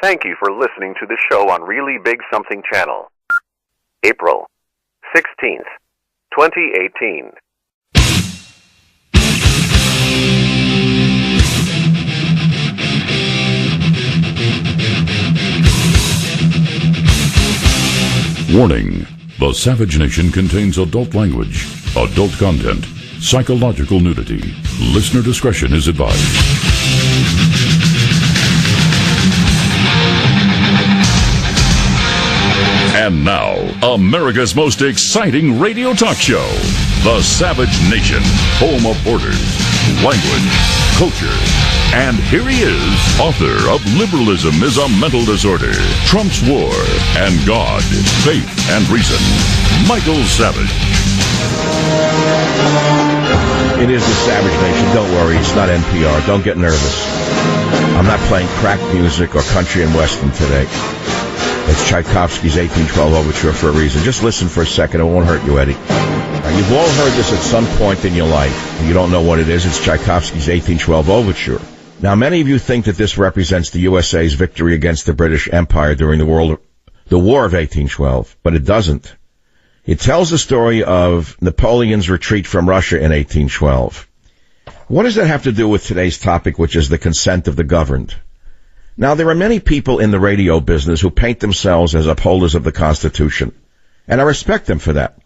Thank you for listening to the show on Really Big Something Channel. April 16th, 2018. Warning: The Savage Nation contains adult language, adult content, psychological nudity. Listener discretion is advised. And now, America's most exciting radio talk show, The Savage Nation, home of borders, language, culture. And here he is, author of Liberalism is a Mental Disorder, Trump's War, and God, Faith, and Reason, Michael Savage. It is The Savage Nation. Don't worry, it's not NPR. Don't get nervous. I'm not playing crack music or country and western today. It's Tchaikovsky's 1812 Overture for a reason. Just listen for a second. It won't hurt you, Eddie. You've all heard this at some point in your life. You don't know what it is. It's Tchaikovsky's 1812 Overture. Now, many of you think that this represents the USA's victory against the British Empire during the War of 1812, but it doesn't. It tells the story of Napoleon's retreat from Russia in 1812. What does that have to do with today's topic, which is the consent of the governed? Now, there are many people in the radio business who paint themselves as upholders of the Constitution, and I respect them for that,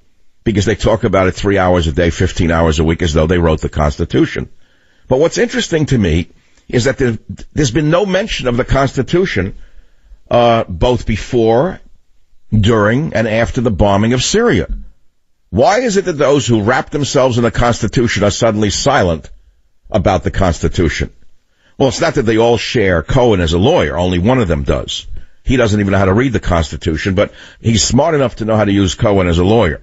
because they talk about it 3 hours a day, 15 hours a week, as though they wrote the Constitution. But what's interesting to me is that there's been no mention of the Constitution both before, during, and after the bombing of Syria. Why is it that those who wrap themselves in the Constitution are suddenly silent about the Constitution? Well, it's not that they all share Cohen as a lawyer. Only one of them does. He doesn't even know how to read the Constitution, but he's smart enough to know how to use Cohen as a lawyer.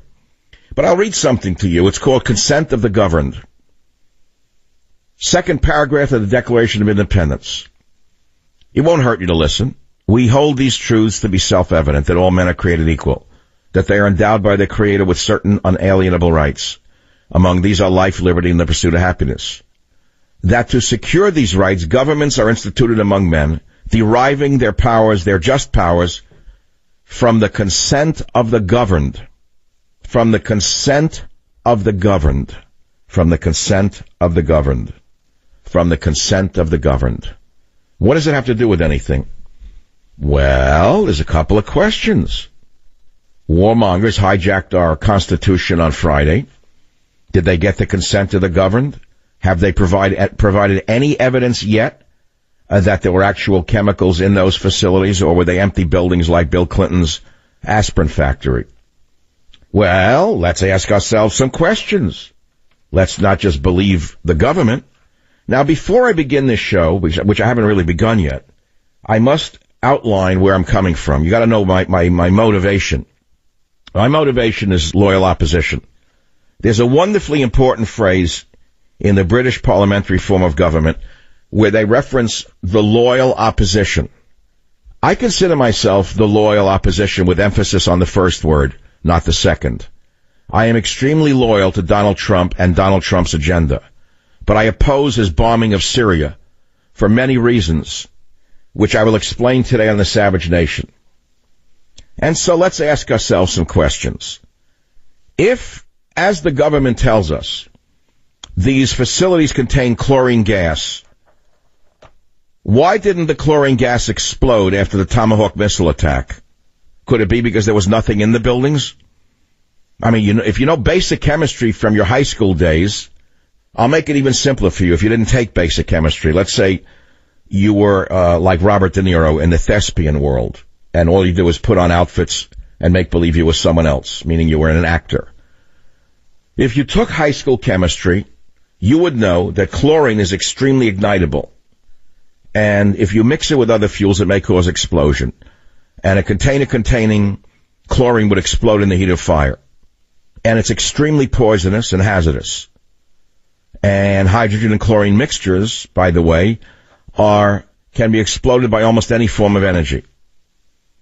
But I'll read something to you. It's called Consent of the Governed. Second paragraph of the Declaration of Independence. It won't hurt you to listen. We hold these truths to be self-evident, that all men are created equal, that they are endowed by their Creator with certain unalienable rights. Among these are life, liberty, and the pursuit of happiness. That to secure these rights, governments are instituted among men, deriving their powers, their just powers, from the consent of the governed. From the consent of the governed. From the consent of the governed. From the consent of the governed. What does it have to do with anything? Well, there's a couple of questions. Warmongers hijacked our Constitution on Friday. Did they get the consent of the governed? Have they provided any evidence yet that there were actual chemicals in those facilities, or were they empty buildings like Bill Clinton's aspirin factory? Well, let's ask ourselves some questions. Let's not just believe the government. Now, before I begin this show, which I haven't really begun yet, I must outline where I'm coming from. You got to know my motivation. My motivation is loyal opposition. There's a wonderfully important phrase in the British parliamentary form of government where they reference the loyal opposition. I consider myself the loyal opposition with emphasis on the first word, not the second. I am extremely loyal to Donald Trump and Donald Trump's agenda, but I oppose his bombing of Syria for many reasons, which I will explain today on the Savage Nation. And so let's ask ourselves some questions. If, as the government tells us, these facilities contain chlorine gas, why didn't the chlorine gas explode after the Tomahawk missile attack? Could it be because there was nothing in the buildings? I mean, if you know basic chemistry from your high school days, I'll make it even simpler for you if you didn't take basic chemistry. Let's say you were like Robert De Niro in the thespian world, and all you do is put on outfits and make believe you were someone else, meaning you were an actor. If you took high school chemistry, you would know that chlorine is extremely ignitable. And if you mix it with other fuels, it may cause explosion. And a container containing chlorine would explode in the heat of fire. And it's extremely poisonous and hazardous. And hydrogen and chlorine mixtures, by the way, can be exploded by almost any form of energy,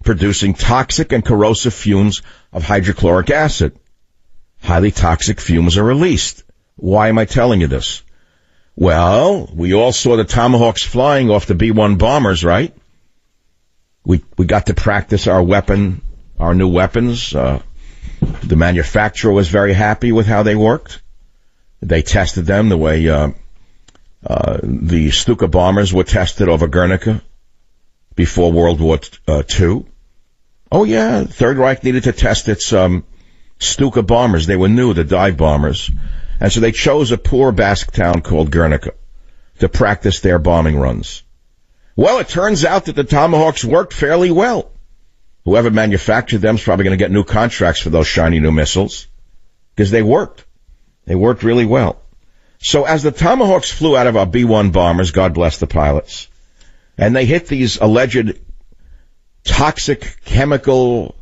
producing toxic and corrosive fumes of hydrochloric acid. Highly toxic fumes are released. Why am I telling you this? Well, we all saw the Tomahawks flying off the B-1 bombers, right? We got to practice our new weapons. The manufacturer was very happy with how they worked. They tested them the way the Stuka bombers were tested over Guernica before World War II. Oh, yeah, Third Reich needed to test its Stuka bombers. They were new, the dive bombers. And so they chose a poor Basque town called Guernica to practice their bombing runs. Well, it turns out that the Tomahawks worked fairly well. Whoever manufactured them is probably going to get new contracts for those shiny new missiles, because they worked. They worked really well. So as the Tomahawks flew out of our B-1 bombers, God bless the pilots, and they hit these alleged toxic chemical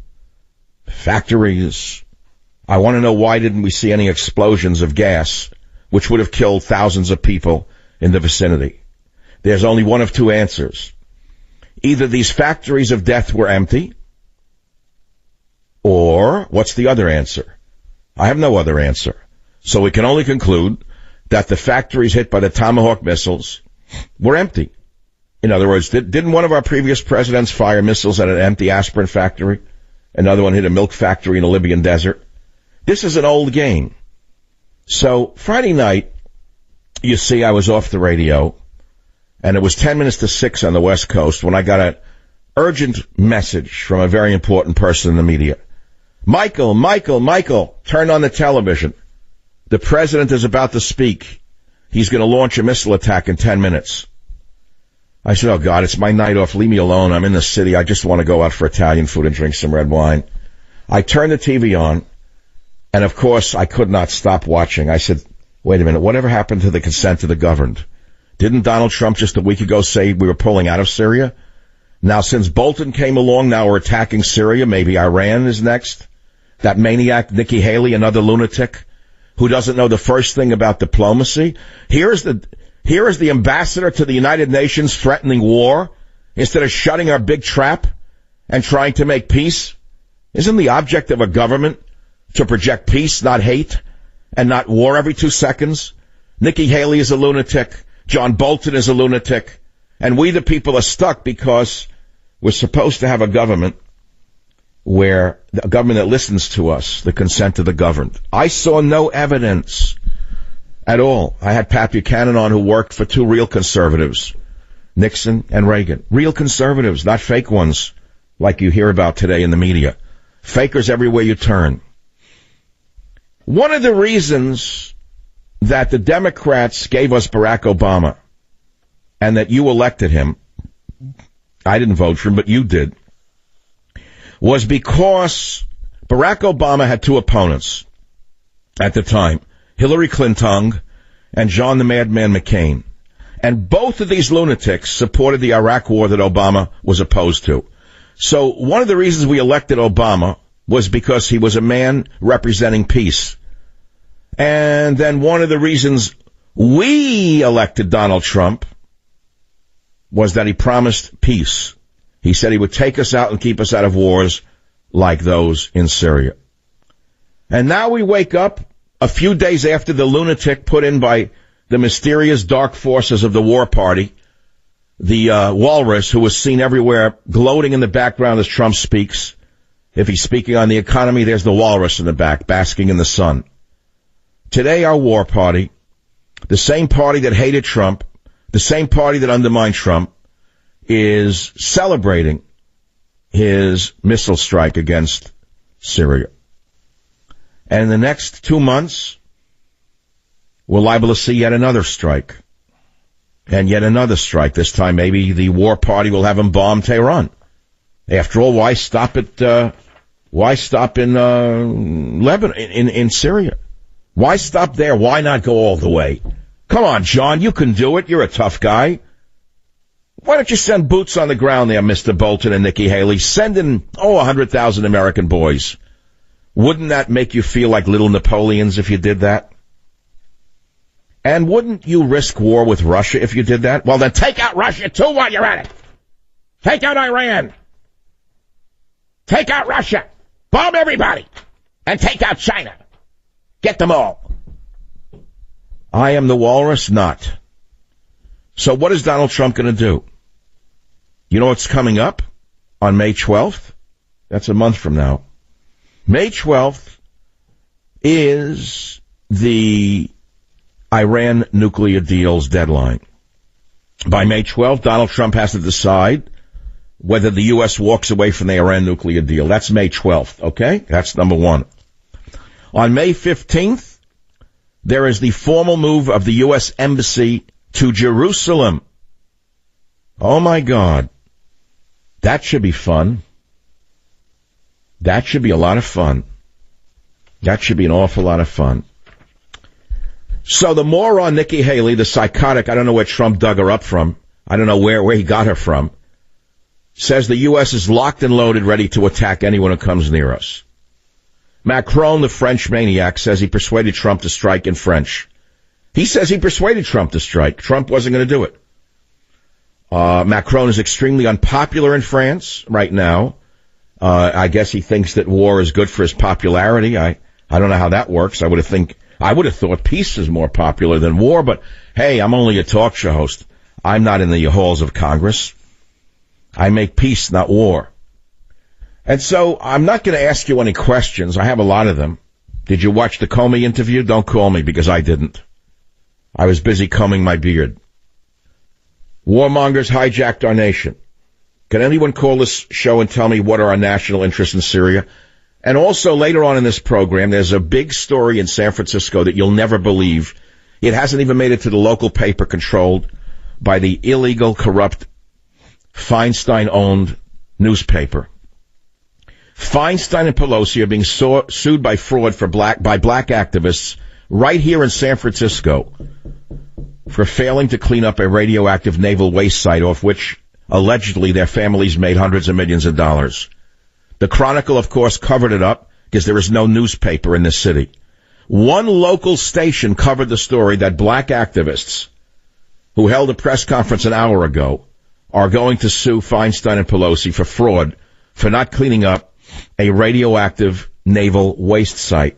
factories, I want to know, why didn't we see any explosions of gas, which would have killed thousands of people in the vicinity? There's only one of two answers. Either these factories of death were empty, or what's the other answer? I have no other answer. So we can only conclude that the factories hit by the Tomahawk missiles were empty. In other words, didn't one of our previous presidents fire missiles at an empty aspirin factory? Another one hit a milk factory in the Libyan desert. This is an old game. So Friday night, you see, I was off the radio, and it was 10 minutes to 6 on the West Coast when I got an urgent message from a very important person in the media. Michael, turn on the television. The president is about to speak. He's going to launch a missile attack in 10 minutes. I said, oh, God, it's my night off. Leave me alone. I'm in the city. I just want to go out for Italian food and drink some red wine. I turned the TV on, and, of course, I could not stop watching. I said, wait a minute, whatever happened to the consent of the governed? Didn't Donald Trump just a week ago say we were pulling out of Syria? Now, since Bolton came along, now we're attacking Syria. Maybe Iran is next. That maniac, Nikki Haley, another lunatic who doesn't know the first thing about diplomacy. Here is the ambassador to the United Nations threatening war instead of shutting our big trap and trying to make peace. Isn't the object of a government to project peace, not hate, and not war every 2 seconds? Nikki Haley is a lunatic. John Bolton is a lunatic. And we the people are stuck because we're supposed to have a government where a government that listens to us, the consent of the governed. I saw no evidence at all. I had Pat Buchanan on, who worked for two real conservatives, Nixon and Reagan. Real conservatives, not fake ones like you hear about today in the media. Fakers everywhere you turn. One of the reasons that the Democrats gave us Barack Obama and that you elected him, I didn't vote for him, but you did, was because Barack Obama had two opponents at the time, Hillary Clinton and John the Madman McCain. And both of these lunatics supported the Iraq war that Obama was opposed to. So one of the reasons we elected Obama was because he was a man representing peace. And then one of the reasons we elected Donald Trump was that he promised peace. He said he would take us out and keep us out of wars like those in Syria. And now we wake up a few days after the lunatic put in by the mysterious dark forces of the war party, the walrus who was seen everywhere gloating in the background as Trump speaks. If he's speaking on the economy, there's the walrus in the back, basking in the sun. Today, our war party, the same party that hated Trump, the same party that undermined Trump, is celebrating his missile strike against Syria. And in the next 2 months, we're liable to see yet another strike. And yet another strike. This time maybe the war party will have him bomb Tehran. After all, why stop in Lebanon, in Syria? Why stop there? Why not go all the way? Come on, John, you can do it. You're a tough guy. Why don't you send boots on the ground there, Mr. Bolton and Nikki Haley? Send in, 100,000 American boys. Wouldn't that make you feel like little Napoleons if you did that? And wouldn't you risk war with Russia if you did that? Well, then take out Russia, too, while you're at it. Take out Iran. Take out Russia. Bomb everybody. And take out China. Get them all. I am the walrus, not. So what is Donald Trump going to do? You know what's coming up? on May 12th, that's a month from now, May 12th is the Iran nuclear deal's deadline. By May 12th, Donald Trump has to decide whether the U.S. walks away from the Iran nuclear deal. That's May 12th, okay? That's number one. On May 15th, there is the formal move of the U.S. Embassy to Jerusalem. Oh, my God. That should be fun. That should be a lot of fun. That should be an awful lot of fun. So the moron Nikki Haley, the psychotic, I don't know where Trump dug her up from. I don't know where he got her from. Says the U.S. is locked and loaded, ready to attack anyone who comes near us. Macron, the French maniac, says he persuaded Trump to strike in French. He says he persuaded Trump to strike. Trump wasn't going to do it. Macron is extremely unpopular in France right now. I guess he thinks that war is good for his popularity. I don't know how that works. I would have thought peace is more popular than war, but hey, I'm only a talk show host. I'm not in the halls of Congress. I make peace, not war. And so I'm not going to ask you any questions. I have a lot of them. Did you watch the Comey interview? Don't call me because I didn't. I was busy combing my beard. Warmongers hijacked our nation. Can anyone call this show and tell me what are our national interests in Syria? And also later on in this program, there's a big story in San Francisco that you'll never believe. It hasn't even made it to the local paper controlled by the illegal, corrupt, Feinstein-owned newspaper. Feinstein and Pelosi are being sued by fraud by black activists right here in San Francisco for failing to clean up a radioactive naval waste site off which allegedly their families made hundreds of millions of dollars. The Chronicle, of course, covered it up because there is no newspaper in this city. One local station covered the story that black activists who held a press conference an hour ago are going to sue Feinstein and Pelosi for fraud for not cleaning up a radioactive naval waste site,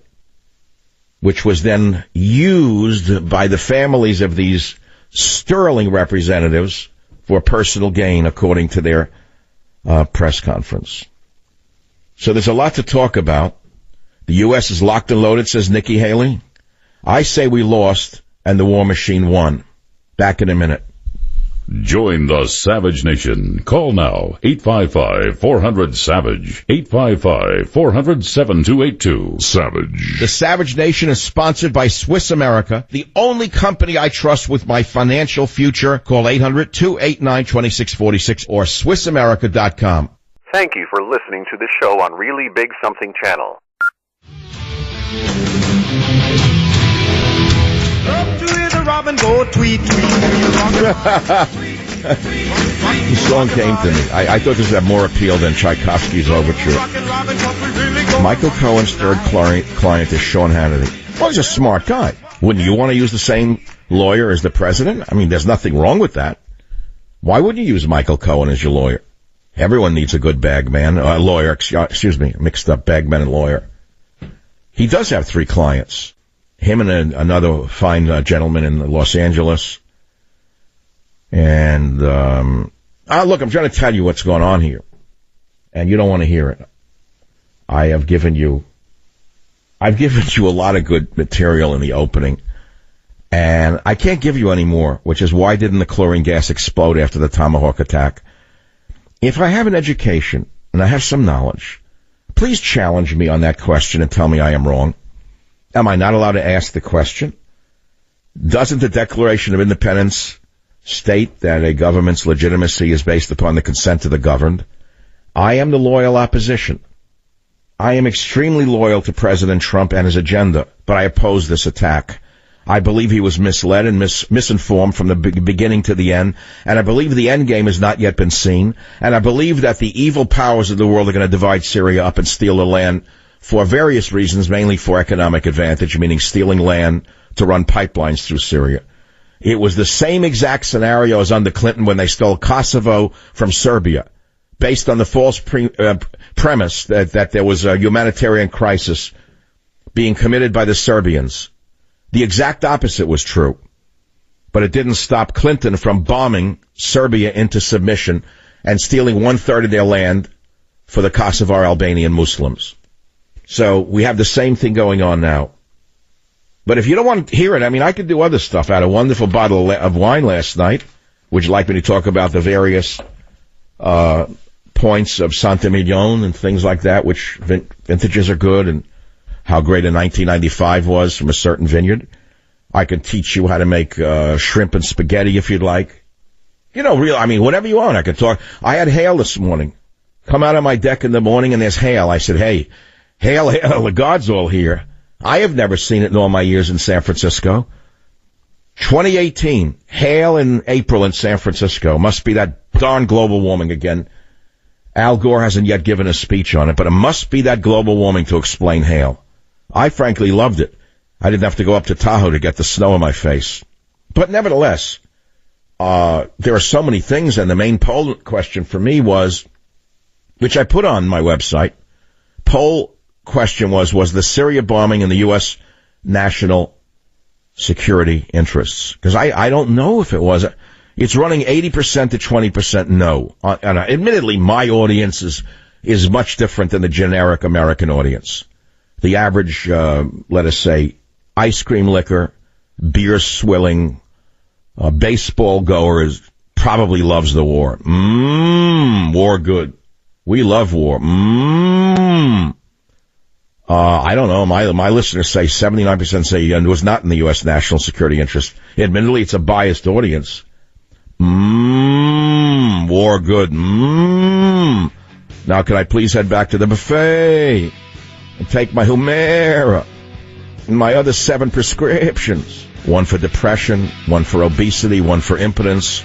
which was then used by the families of these sterling representatives for personal gain, according to their press conference. So there's a lot to talk about. The U.S. is locked and loaded, says Nikki Haley. I say we lost and the war machine won. Back in a minute. Join the Savage Nation. Call now, 855-400-SAVAGE, 855-400-7282. Savage. The Savage Nation is sponsored by Swiss America, the only company I trust with my financial future. Call 800-289-2646 or SwissAmerica.com. Thank you for listening to the show on Really Big Something Channel. Up to the robin, go tweet, tweet, The song came to me. I thought this would have more appeal than Tchaikovsky's Overture. Michael Cohen's third client is Sean Hannity. Well, he's a smart guy. Wouldn't you want to use the same lawyer as the president? I mean, there's nothing wrong with that. Why wouldn't you use Michael Cohen as your lawyer? Everyone needs a good bagman, lawyer, excuse me, mixed up bagman and lawyer. He does have 3 clients. Him and another fine gentleman in Los Angeles. And, look, I'm trying to tell you what's going on here. And you don't want to hear it. I've given you a lot of good material in the opening. And I can't give you any more, which is why didn't the chlorine gas explode after the Tomahawk attack? If I have an education and I have some knowledge, please challenge me on that question and tell me I am wrong. Am I not allowed to ask the question? Doesn't the Declaration of Independence state that a government's legitimacy is based upon the consent of the governed? I am the loyal opposition. I am extremely loyal to President Trump and his agenda, but I oppose this attack. I believe he was misled and misinformed from the beginning to the end, and I believe the end game has not yet been seen, and I believe that the evil powers of the world are going to divide Syria up and steal the land for various reasons, mainly for economic advantage, meaning stealing land to run pipelines through Syria. It was the same exact scenario as under Clinton when they stole Kosovo from Serbia, based on the false premise that there was a humanitarian crisis being committed by the Serbians. The exact opposite was true. But it didn't stop Clinton from bombing Serbia into submission and stealing 1/3 of their land for the Kosovar Albanian Muslims. So we have the same thing going on now. But if you don't want to hear it, I mean, I could do other stuff. I had a wonderful bottle of wine last night. Would you like me to talk about the various points of Sant'Emilion and things like that, which vintages are good, and how great a 1995 was from a certain vineyard? I can teach you how to make shrimp and spaghetti if you'd like. You know, whatever you want, I can talk. I had hail this morning. Come out of my deck in the morning and there's hail. I said, hey, hail, the God's all here. I have never seen it in all my years in San Francisco. 2018, hail in April in San Francisco. Must be that darn global warming again. Al Gore hasn't yet given a speech on it, but it must be that global warming to explain hail. I frankly loved it. I didn't have to go up to Tahoe to get the snow in my face. But nevertheless, there are so many things, and the main poll question for me was, which I put on my website, poll question was the Syria bombing in the U.S. national security interests? Because I don't know if it was. It's running 80% to 20% no. And admittedly, my audience is much different than the generic American audience. The average, let us say, ice cream liquor, beer swilling, baseball goer probably loves the war. War good. We love war. I don't know. My listeners say 79% say it was not in the U.S. national security interest. Admittedly, it's a biased audience. War good. Now, can I please head back to the buffet and take my Humira and my other 7 prescriptions? One for depression, one for obesity, one for impotence,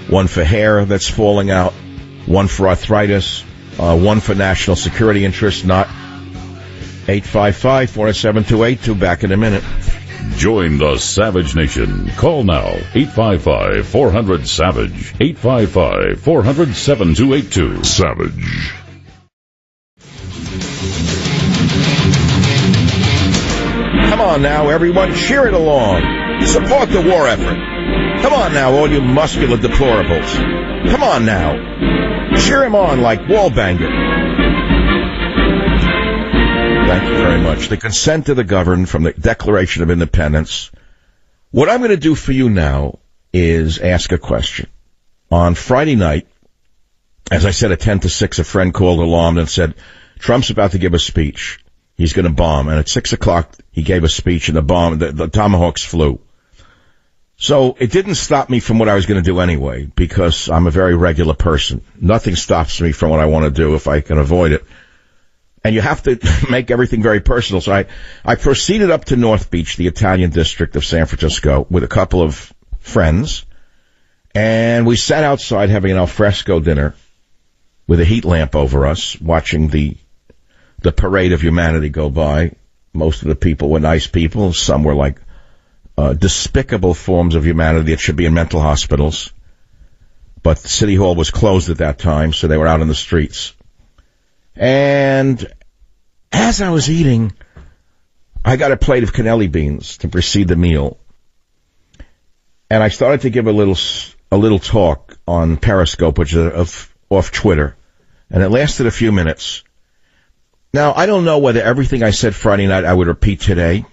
one for hair that's falling out, one for arthritis, one for national security interest, not 855-407-2882. Back in a minute. Join the Savage Nation. Call now, 855-400-SAVAGE, 855-400-7282. Savage. Come on now, everyone, cheer it along. Support the war effort. Come on now, all you muscular deplorables. Come on now. Cheer him on like Wallbanger. Thank you very much. The consent of the governed from the Declaration of Independence. What I'm going to do for you now is ask a question. On Friday night, as I said at 10 to 6, a friend called alarmed and said, Trump's about to give a speech. He's going to bomb. And at 6 o'clock, he gave a speech and the Tomahawks flew. So it didn't stop me from what I was going to do anyway, because I'm a very regular person. Nothing stops me from what I want to do if I can avoid it. And you have to make everything very personal. So I proceeded up to North Beach, the Italian district of San Francisco, with a couple of friends. And we sat outside having an alfresco dinner with a heat lamp over us, watching the parade of humanity go by. Most of the people were nice people. Some were like despicable forms of humanity that should be in mental hospitals. But the City Hall was closed at that time, so they were out in the streets. And as I was eating, I got a plate of cannelli beans to precede the meal. And I started to give a little talk on Periscope, which is off Twitter. And it lasted a few minutes. Now, I don't know whether everything I said Friday night I would repeat today,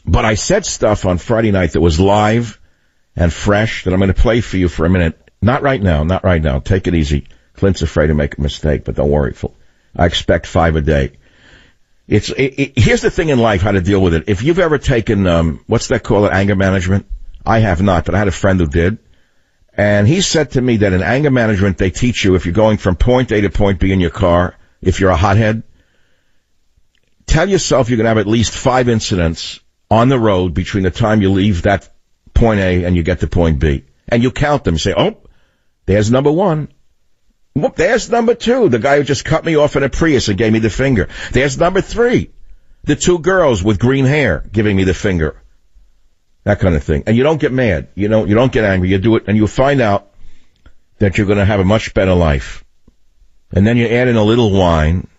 but I said stuff on Friday night that was live and fresh that I'm going to play for you for a minute. Not right now. Take it easy. Clint's afraid to make a mistake, but don't worry. I expect 5 a day. Here's the thing in life, how to deal with it. If you've ever taken, what's that called, anger management? I have not, but I had a friend who did. And he said to me that in anger management, they teach you if you're going from point A to point B in your car, if you're a hothead, tell yourself you're going to have at least 5 incidents on the road between the time you leave that point A and you get to point B. And you count them. You say, oh, there's number 1. Whoop, there's number 2, the guy who just cut me off in a Prius and gave me the finger. There's number 3, the 2 girls with green hair giving me the finger. That kind of thing. And you don't get mad. You don't get angry. You do it, and you find out that you're going to have a much better life. And then you add in a little wine.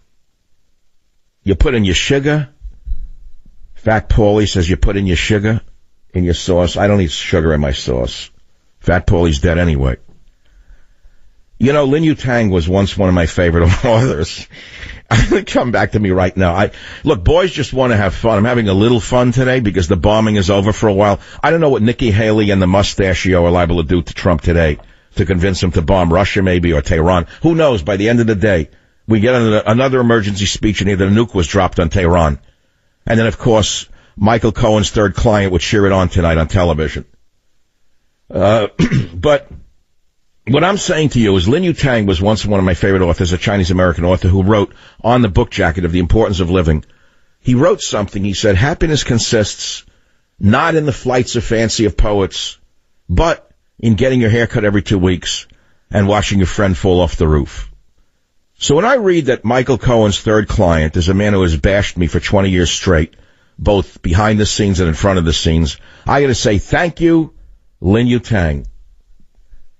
You put in your sugar. Fat Paulie says you put in your sugar in your sauce. I don't eat sugar in my sauce. Fat Paulie's dead anyway. You know, Lin Yutang was once one of my favorite authors. Come back to me right now. Look, boys just want to have fun. I'm having a little fun today because the bombing is over for a while. I don't know what Nikki Haley and the mustachio are liable to do to Trump today to convince him to bomb Russia maybe or Tehran. Who knows? By the end of the day, we get another emergency speech and either a nuke was dropped on Tehran. And then, of course, Michael Cohen's third client would cheer it on tonight on television. But what I'm saying to you is Lin Yutang was once one of my favorite authors, a Chinese-American author who wrote on the book jacket of The Importance of Living. He wrote something. He said, happiness consists not in the flights of fancy of poets, but in getting your hair cut every 2 weeks and watching your friend fall off the roof. So when I read that Michael Cohen's third client is a man who has bashed me for 20 years straight, both behind the scenes and in front of the scenes, I got to say thank you, Lin Yutang.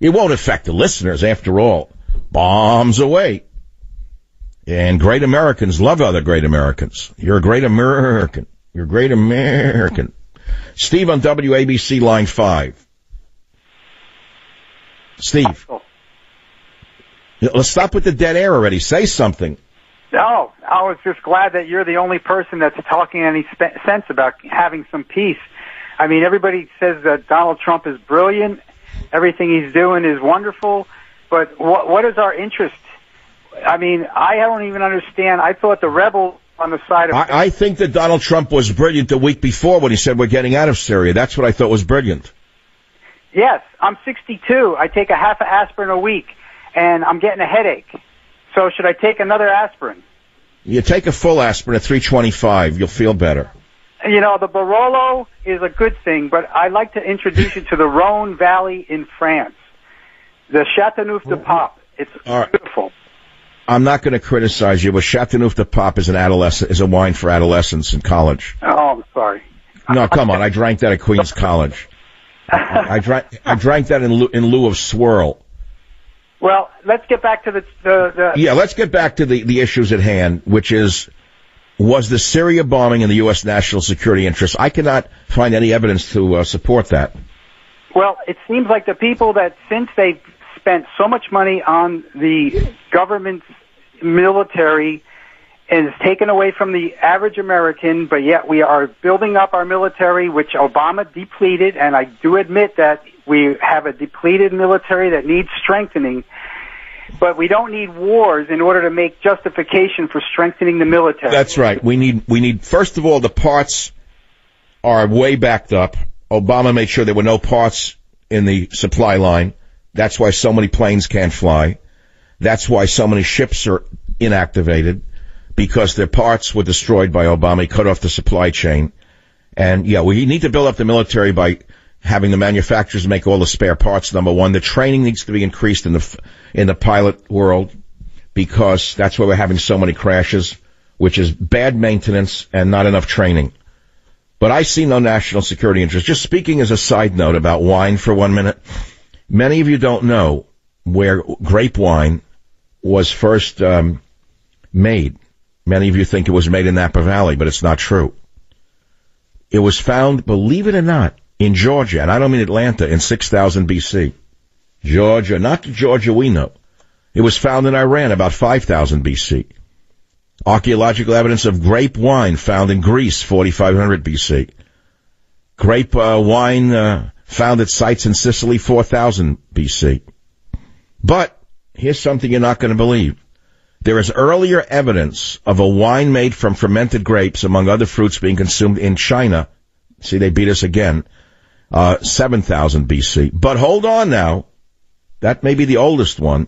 It won't affect the listeners, after all. Bombs away. And great Americans love other great Americans. You're a great American. You're a great American. Steve on WABC line 5. Steve. Let's stop with the dead air already. Say something. No, I was just glad that you're the only person that's talking any sense about having some peace. I mean, everybody says that Donald Trump is brilliant. Everything he's doing is wonderful. But what is our interest? I mean, I don't even understand. I thought the rebels on the side of... I think that Donald Trump was brilliant the week before when he said we're getting out of Syria. That's what I thought was brilliant. Yes, I'm 62. I take a half an aspirin a week, and I'm getting a headache. So should I take another aspirin? You take a full aspirin at 325. You'll feel better. You know, the Barolo is a good thing, but I'd like to introduce you to the Rhone Valley in France. The Chateauneuf-du-Pape. It's beautiful. I'm not going to criticize you, but Chateauneuf-du-Pape is a wine for adolescents in college. Oh, I'm sorry. No, come on. I drank that at Queens College. I drank that in lieu of swirl. Well, let's get back to the Yeah, let's get back to the issues at hand, which is, was the Syria bombing in the U.S. national security interest? I cannot find any evidence to support that. Well, it seems like the people that, since they've spent so much money on the government's military, and it's taken away from the average American, but yet we are building up our military, which Obama depleted, and I do admit that we have a depleted military that needs strengthening, but we don't need wars in order to make justification for strengthening the military. That's right. We need, first of all, the parts are way backed up. Obama made sure there were no parts in the supply line. That's why so many planes can't fly. That's why so many ships are inactivated, because their parts were destroyed by Obama. He cut off the supply chain. And, yeah, we need to build up the military by having the manufacturers make all the spare parts, number one. The training needs to be increased in the pilot world, because that's why we're having so many crashes, which is bad maintenance and not enough training. But I see no national security interest. Just speaking as a side note about wine for 1 minute, many of you don't know where grape wine was first made. Many of you think it was made in Napa Valley, but it's not true. It was found, believe it or not, in Georgia, and I don't mean Atlanta, in 6000 BC. Georgia, not the Georgia we know. It was found in Iran about 5000 BC. Archaeological evidence of grape wine found in Greece, 4500 BC. Grape wine found at sites in Sicily, 4000 BC. But here's something you're not going to believe. There is earlier evidence of a wine made from fermented grapes, among other fruits, being consumed in China. See, they beat us again. 7,000 BC. But hold on now. That may be the oldest one.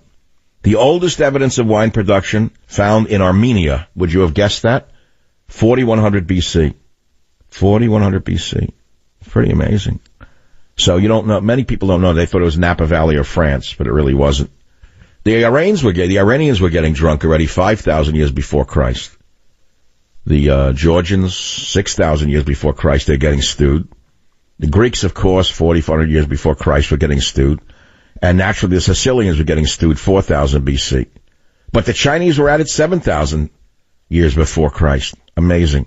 The oldest evidence of wine production found in Armenia. Would you have guessed that? 4100 BC. 4100 BC. Pretty amazing. So you don't know, many people don't know. They thought it was Napa Valley or France, but it really wasn't. The Iranians were getting drunk already 5,000 years before Christ. The Georgians, 6,000 years before Christ, they're getting stewed. The Greeks, of course, 4,400 years before Christ, were getting stewed. And naturally, the Sicilians were getting stewed 4,000 BC. But the Chinese were at it 7,000 years before Christ. Amazing.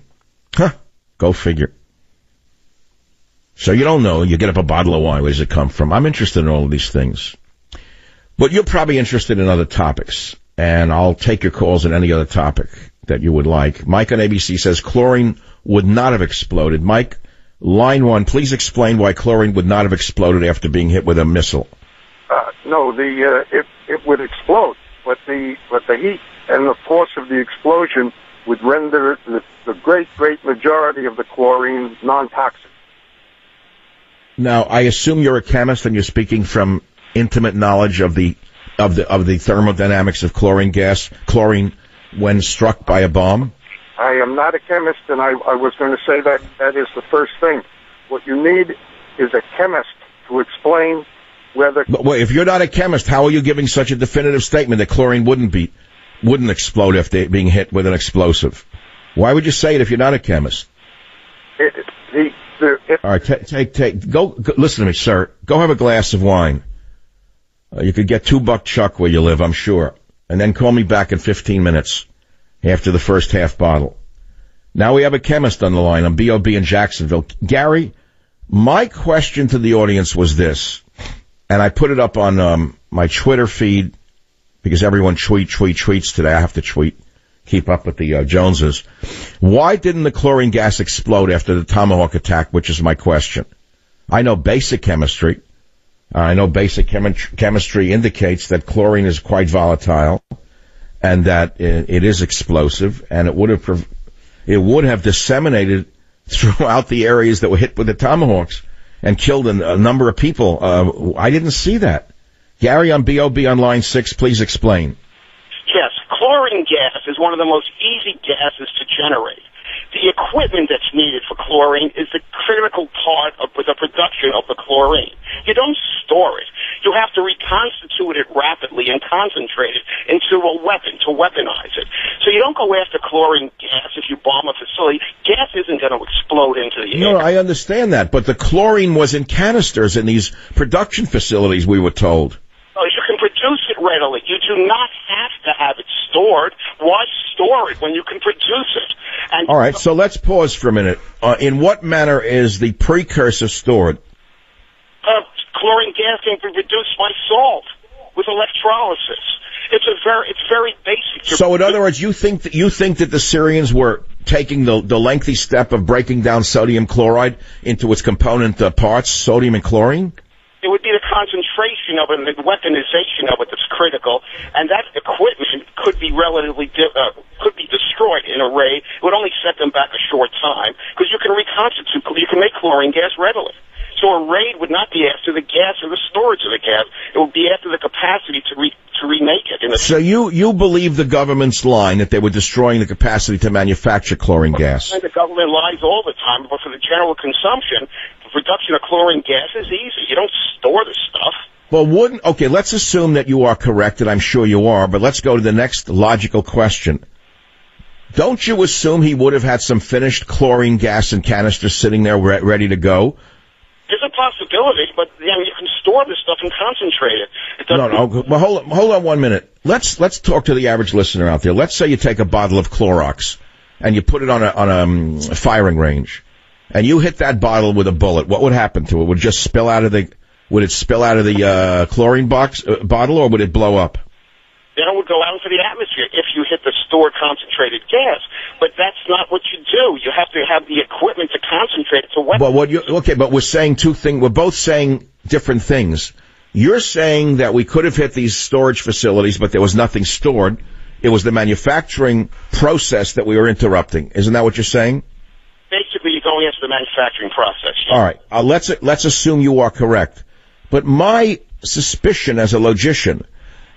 Huh. Go figure. So you don't know. You get up a bottle of wine. Where does it come from? I'm interested in all of these things. But you're probably interested in other topics, and I'll take your calls on any other topic that you would like. Mike on ABC says chlorine would not have exploded. Mike, line 1, please explain why chlorine would not have exploded after being hit with a missile. No, it would explode, but the heat and the force of the explosion would render the great majority of the chlorine non-toxic. Now, I assume you're a chemist and you're speaking from intimate knowledge of the thermodynamics of chlorine gas, chlorine when struck by a bomb. I am not a chemist, and I was going to say that is the first thing. What you need is a chemist to explain whether... But wait, if you're not a chemist, how are you giving such a definitive statement that chlorine wouldn't explode after being hit with an explosive? Why would you say it if you're not a chemist? All right, go listen to me, sir. Go have a glass of wine. You could get $2 Chuck where you live, I'm sure. And then call me back in 15 minutes after the first half bottle. Now we have a chemist on the line. I'm B.O.B. in Jacksonville. Gary, my question to the audience was this, and I put it up on my Twitter feed because everyone tweets today. I have to tweet, keep up with the Joneses. Why didn't the chlorine gas explode after the Tomahawk attack, which is my question? I know basic chemistry. I know basic chemistry indicates that chlorine is quite volatile and that it is explosive, and it would have disseminated throughout the areas that were hit with the Tomahawks and killed a number of people. I didn't see that. Gary on BOB on line 6, please explain. Yes, chlorine gas is one of the most easy gases to generate. The equipment that's needed for chlorine is the critical part of the production of the chlorine. You don't store it. You have to reconstitute it rapidly and concentrate it into a weapon to weaponize it. So you don't go after chlorine gas if you bomb a facility. Gas isn't going to explode into the air. No, I understand that, but the chlorine was in canisters in these production facilities, we were told. Oh, you can produce it readily. You do not have to have it stored. Why store it when you can produce it? And all right, so let's pause for a minute. In what manner is the precursor stored? Chlorine gas can be reduced by salt with electrolysis. It's very basic. So, in other words, you think that the Syrians were taking the lengthy step of breaking down sodium chloride into its component parts, sodium and chlorine? It would be the concentration of it and the weaponization of it that's critical, and that equipment could be could be destroyed in a raid. It would only set them back a short time because you can reconstitute. You can make chlorine gas readily. So a raid would not be after the gas or the storage of the gas. It would be after the capacity to remake it. So you believe the government's line that they were destroying the capacity to manufacture chlorine gas? The government lies all the time, but for the general consumption, the production of chlorine gas is easy. You don't store the stuff. Well, okay, let's assume that you are correct, and I'm sure you are, but let's go to the next logical question. Don't you assume he would have had some finished chlorine gas and canisters sitting there ready to go? There's a possibility, but you can store this stuff and concentrate it. No. Well, hold on 1 minute. Let's talk to the average listener out there. Let's say you take a bottle of Clorox and you put it on a firing range, and you hit that bottle with a bullet. What would happen to it? Would it just spill out of the chlorine bottle, or would it blow up? Then it would go out into the atmosphere if you hit the stored concentrated gas. But that's not what you do. You have to have the equipment to concentrate it to weapon. But we're saying two things. We're both saying different things. You're saying that we could have hit these storage facilities, but there was nothing stored. It was the manufacturing process that we were interrupting. Isn't that what you're saying? Basically, you're going into the manufacturing process. Yeah. All right. Let's assume you are correct. But my suspicion as a logician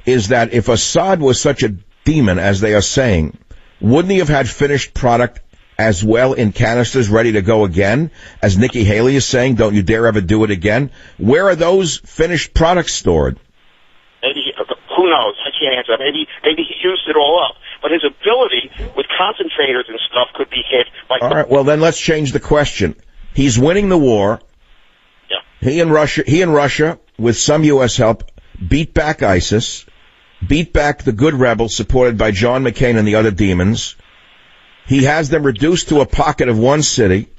is that if Assad was such a demon as they are saying, wouldn't he have had finished product as well in canisters ready to go again? As Nikki Haley is saying, don't you dare ever do it again. Where are those finished products stored? Maybe, who knows? I can't answer that. Maybe he used it all up. But his ability with concentrators and stuff could be hit by... All right, well then let's change the question. He's winning the war. Yeah. He and Russia, with some U.S. help, beat back ISIS, beat back the good rebels supported by John McCain and the other demons. He has them reduced to a pocket of one city.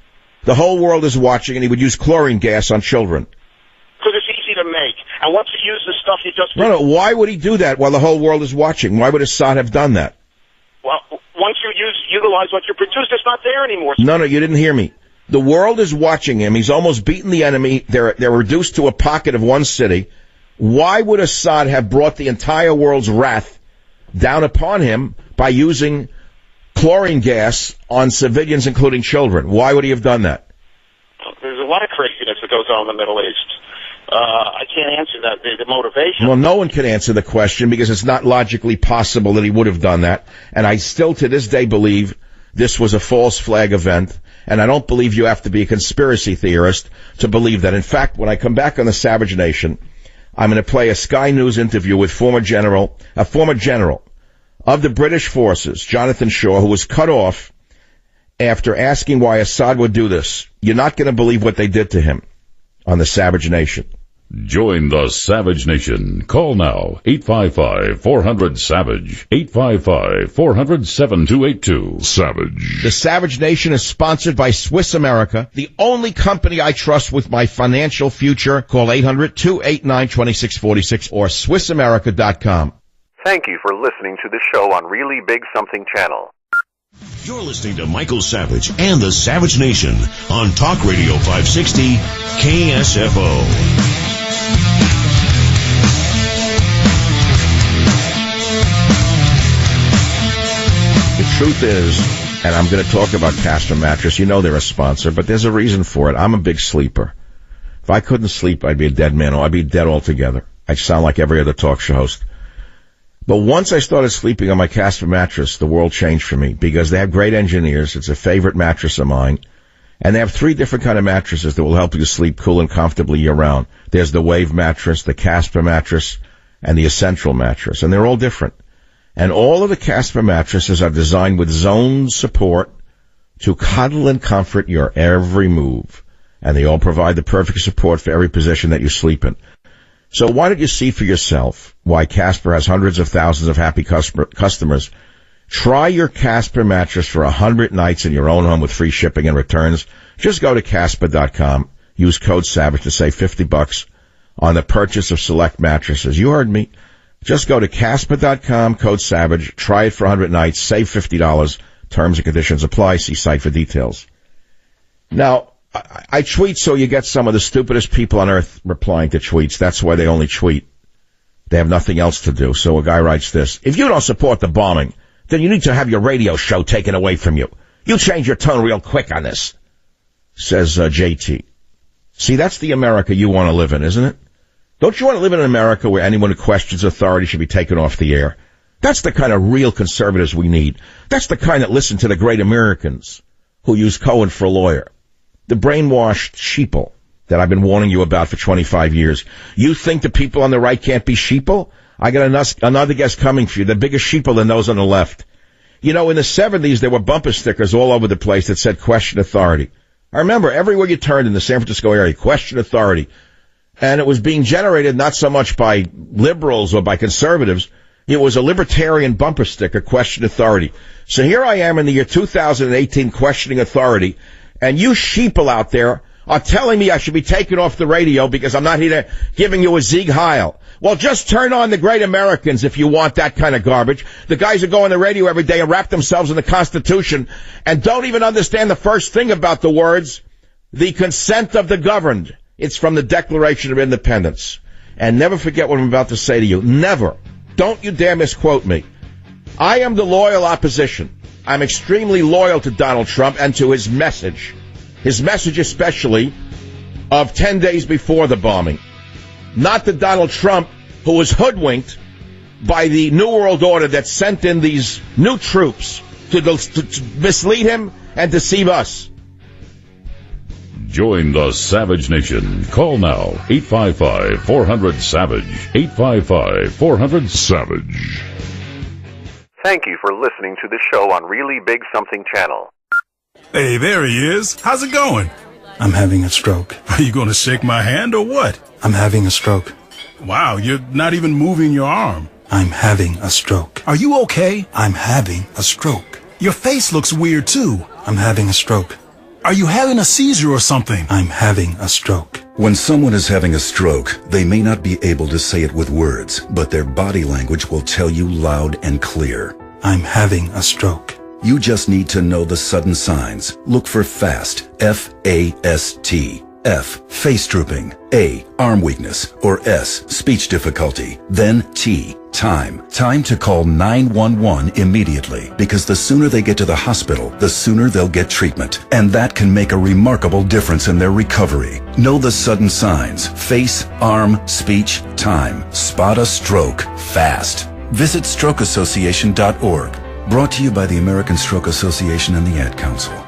The whole world is watching, and he would use chlorine gas on children. Because it's easy to make. And once you use the stuff you just... No, why would he do that while the whole world is watching? Why would Assad have done that? Well, once you utilize what you produced, it's not there anymore. No, you didn't hear me. The world is watching him. He's almost beaten the enemy. They're reduced to a pocket of one city. Why would Assad have brought the entire world's wrath down upon him by using chlorine gas on civilians, including children? Why would he have done that? There's a lot of craziness that goes on in the Middle East. I can't answer that, the motivation. Well, no one can answer the question because it's not logically possible that he would have done that. And I still to this day believe this was a false flag event. And I don't believe you have to be a conspiracy theorist to believe that. In fact, when I come back on the Savage Nation, I'm going to play a Sky News interview with a former general of the British forces, Jonathan Shaw, who was cut off after asking why Assad would do this. You're not going to believe what they did to him on the Savage Nation. Join the Savage Nation. Call now, 855-400-SAVAGE, 855-400-7282. Savage. The Savage Nation is sponsored by Swiss America, the only company I trust with my financial future. Call 800-289-2646 or SwissAmerica.com. Thank you for listening to the show on Really Big Something Channel. You're listening to Michael Savage and the Savage Nation on Talk Radio 560 KSFO. The truth is, and I'm going to talk about Casper Mattress. You know they're a sponsor, but there's a reason for it. I'm a big sleeper. If I couldn't sleep, I'd be a dead man, or I'd be dead altogether. I'd sound like every other talk show host. But once I started sleeping on my Casper mattress, the world changed for me because they have great engineers. It's a favorite mattress of mine. And they have 3 different kind of mattresses that will help you sleep cool and comfortably year-round. There's the Wave mattress, the Casper mattress, and the Essential mattress. And they're all different. And all of the Casper mattresses are designed with zone support to cuddle and comfort your every move. And they all provide the perfect support for every position that you sleep in. So why don't you see for yourself why Casper has hundreds of thousands of happy customers? Try your Casper mattress for 100 nights in your own home with free shipping and returns. Just go to Casper.com. Use code SAVAGE to save $50 on the purchase of select mattresses. You heard me. Just go to Casper.com, code SAVAGE. Try it for 100 nights. Save $50. Terms and conditions apply. See site for details. Now, I tweet so you get some of the stupidest people on earth replying to tweets. That's why they only tweet. They have nothing else to do. So a guy writes this: if you don't support the bombing, then you need to have your radio show taken away from you. You change your tone real quick on this, says JT. See, that's the America you want to live in, isn't it? Don't you want to live in an America where anyone who questions authority should be taken off the air? That's the kind of real conservatives we need. That's the kind that listen to the great Americans who use Cohen for a lawyer. The brainwashed sheeple that I've been warning you about for 25 years. You think the people on the right can't be sheeple? I got another guest coming for you. The biggest sheeple than those on the left. You know, in the 70s, there were bumper stickers all over the place that said question authority. I remember everywhere you turned in the San Francisco area, question authority. And it was being generated not so much by liberals or by conservatives. It was a libertarian bumper sticker, question authority. So here I am in the year 2018 questioning authority. And you sheeple out there are telling me I should be taken off the radio because I'm not here giving you a Sieg Heil. Well, just turn on the Great Americans if you want that kind of garbage. The guys who go on the radio every day and wrap themselves in the Constitution and don't even understand the first thing about the words, the consent of the governed. It's from the Declaration of Independence. And never forget what I'm about to say to you. Never. Don't you dare misquote me. I am the loyal opposition. I'm extremely loyal to Donald Trump and to his message especially of 10 days before the bombing. Not the Donald Trump who was hoodwinked by the New World Order that sent in these new troops to mislead him and deceive us. Join the Savage Nation. Call now, 855-400-SAVAGE, 855-400-SAVAGE. Thank you for listening to the show on Really Big Something Channel. Hey, there he is. How's it going? I'm having a stroke. Are you going to shake my hand or what? I'm having a stroke. Wow, you're not even moving your arm. I'm having a stroke. Are you okay? I'm having a stroke. Your face looks weird, too. I'm having a stroke. Are you having a seizure or something? I'm having a stroke. When someone is having a stroke, they may not be able to say it with words, but their body language will tell you loud and clear. I'm having a stroke. You just need to know the sudden signs. Look for FAST, F-A-S-T. F, face drooping. A, arm weakness. Or S, speech difficulty. Then T, time. Time to call 911 immediately, because the sooner they get to the hospital, the sooner they'll get treatment. And that can make a remarkable difference in their recovery. Know the sudden signs. Face, arm, speech, time. Spot a stroke fast. Visit strokeassociation.org. Brought to you by the American Stroke Association and the Ad Council.